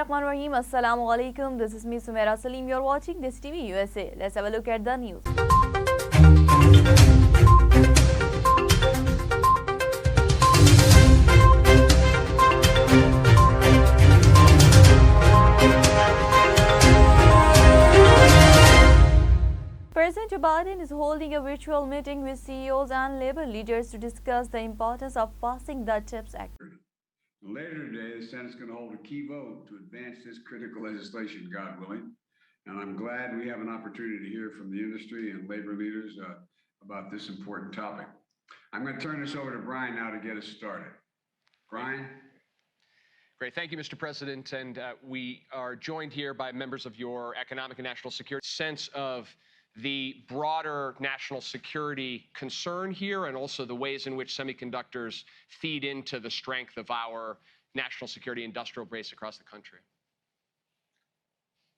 Bismillahirrahmanirrahim. Assalamu alaikum. This is me, Sumaira Saleem. You're watching Desi TV USA. Let's have a look at the news. President Joe Biden is holding a virtual meeting with CEOs and labor leaders to discuss the importance of passing the CHIPS Act. Later today, the Senate's going to hold a key vote to advance this critical legislation, God willing. And I'm glad we have an opportunity to hear from the industry and labor leaders about this important topic. I'm going to turn this over to Brian now to get us started. Brian? Great. Thank you, Mr. President. And we are joined here by members of your Economic and National Security sense of the broader national security concern here and also the ways in which semiconductors feed into the strength of our national security industrial base across the country.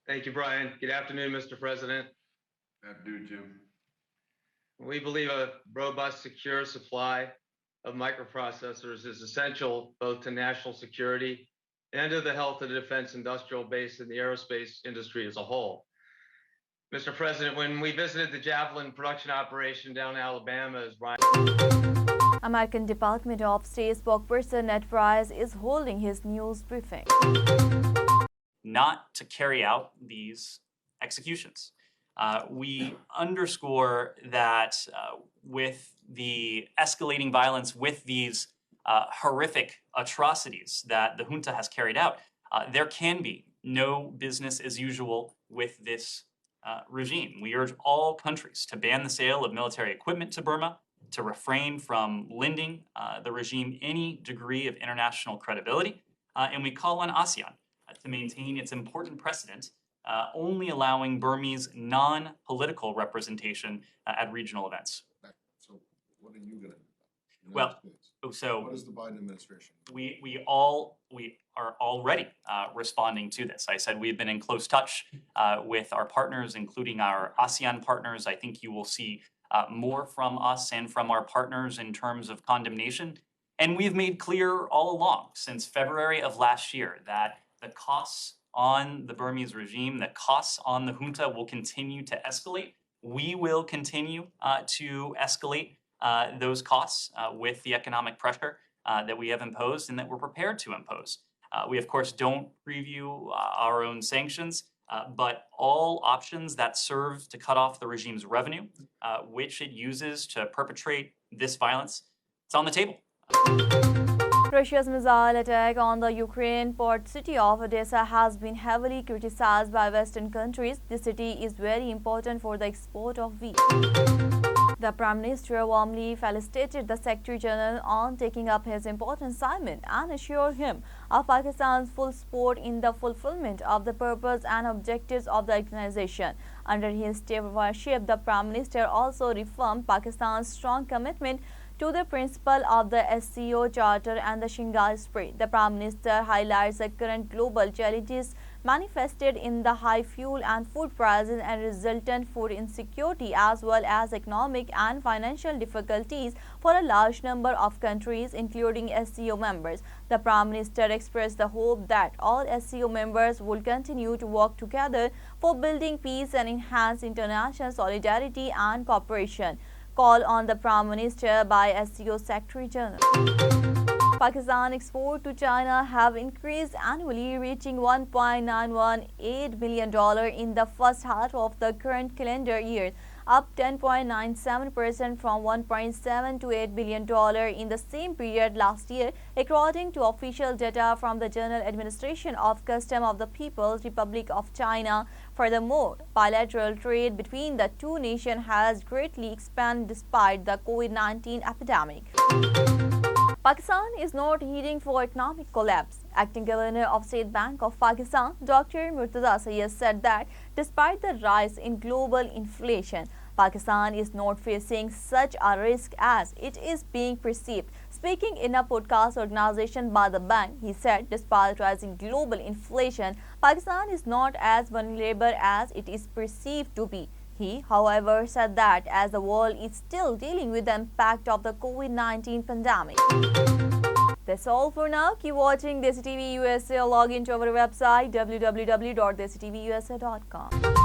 Thank you, Brian. Good afternoon, Mr. President. Good afternoon, Jim. We believe a robust, secure supply of microprocessors is essential both to national security and to the health of the defense industrial base and the aerospace industry as a whole. Mr. President, when we visited the Javelin production operation down in Alabama, as Brian... American Department of State spokesperson Ned Price is holding his news briefing. Not to carry out these executions. We underscore that with the escalating violence, with these horrific atrocities that the junta has carried out, there can be no business as usual with this regime. We urge all countries to ban the sale of military equipment to Burma, to refrain from lending the regime any degree of international credibility, and we call on ASEAN to maintain its important precedent, only allowing Burmese non-political representation at regional events. So what are you going to do? Well, so what is the Biden administration? We are already responding to this. I said we've been in close touch with our partners, including our ASEAN partners. I think you will see more from us and from our partners in terms of condemnation. And we've made clear all along since February of last year that the costs on the Burmese regime, the costs on the junta will continue to escalate. We will continue to escalate those costs with the economic pressure that we have imposed and that we're prepared to impose. We, of course, don't preview our own sanctions, but all options that serve to cut off the regime's revenue, which it uses to perpetrate this violence, it's on the table. Russia's missile attack on the Ukraine port city of Odesa has been heavily criticized by Western countries. The city is very important for the export of wheat. The Prime Minister warmly felicitated the Secretary General on taking up his important assignment and assured him of Pakistan's full support in the fulfillment of the purpose and objectives of the organization. Under his stewardship, the Prime Minister also reaffirmed Pakistan's strong commitment to the principle of the SCO Charter and the Shanghai Spirit. The Prime Minister highlights the current global challenges manifested in the high fuel and food prices and resultant food insecurity, as well as economic and financial difficulties for a large number of countries, including SCO members. The Prime Minister expressed the hope that all SCO members will continue to work together for building peace and enhance international solidarity and cooperation. Call on the Prime Minister by SCO Secretary General. Pakistan exports to China have increased annually, reaching $1.918 billion in the first half of the current calendar year, up 10.97% from $1.728 billion in the same period last year, according to official data from the General Administration of Customs of the People's Republic of China. Furthermore, bilateral trade between the two nations has greatly expanded despite the COVID-19 epidemic. Pakistan is not heading for economic collapse. Acting Governor of State Bank of Pakistan, Dr. Murtaza Sayed, said that despite the rise in global inflation, Pakistan is not facing such a risk as it is being perceived. Speaking in a podcast organization by the bank, he said despite rising global inflation, Pakistan is not as vulnerable as it is perceived to be. He, however, said that as the world is still dealing with the impact of the COVID-19 pandemic, That's all for now. Keep watching Desi TV USA. Log into our website www.desitvusa.com.